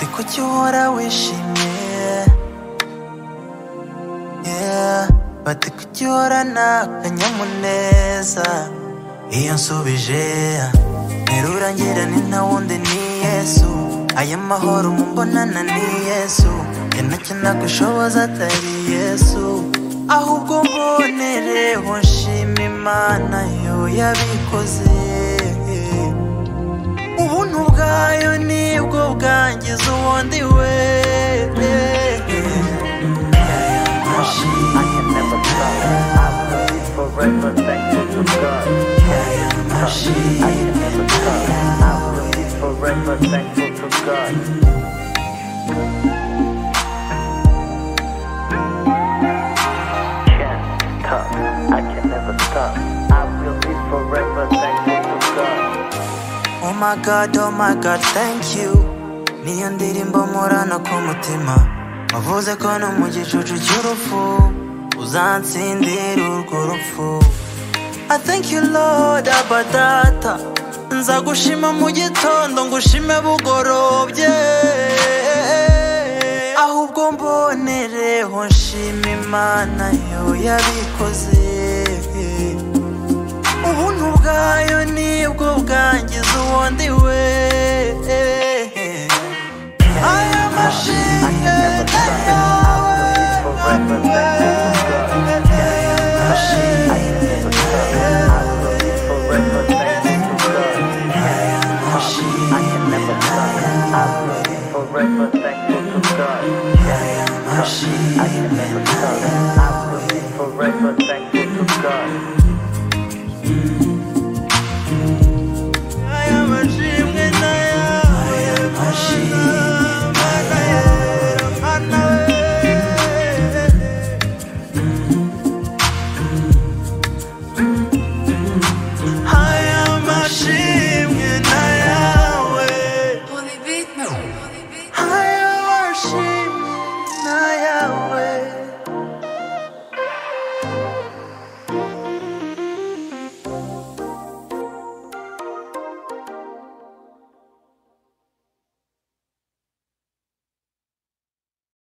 bati kuki uhora wishimye, yeah. Bati kuki uhorana akanyamuneza. Iyo nsubije nterura ngira ni nta wundi ni Yesu. Aya mahoro mumbonana ni Yesu, ntacyo nagushoboza atari Yesu. Ahubwo mbonereho nshima Imana yo yabikoze. Ubuntu bwayo nibwo bwangiza uwundi we. Forever thankful to God. I can never stop. I will be forever thankful to God. Can't stop. I can never stop. I will be forever thankful to God. Oh my God, thank you. Niyo ndirimbo mporana ku mutima. Wavuze ko no mu gicucu cy'urupfu uzansindira urwo rupfu. I thank you Lord Abba Data. Nzagushima mu gitondo ngushime bugorobye. Ahubwo mbonereho nshima Imana yo yabikoze. Ubuntu bwayo nibwo bwangiza uwundi we. Aya mashimwe Forever thankful to God. I can never stop. I will be forever thankful to God.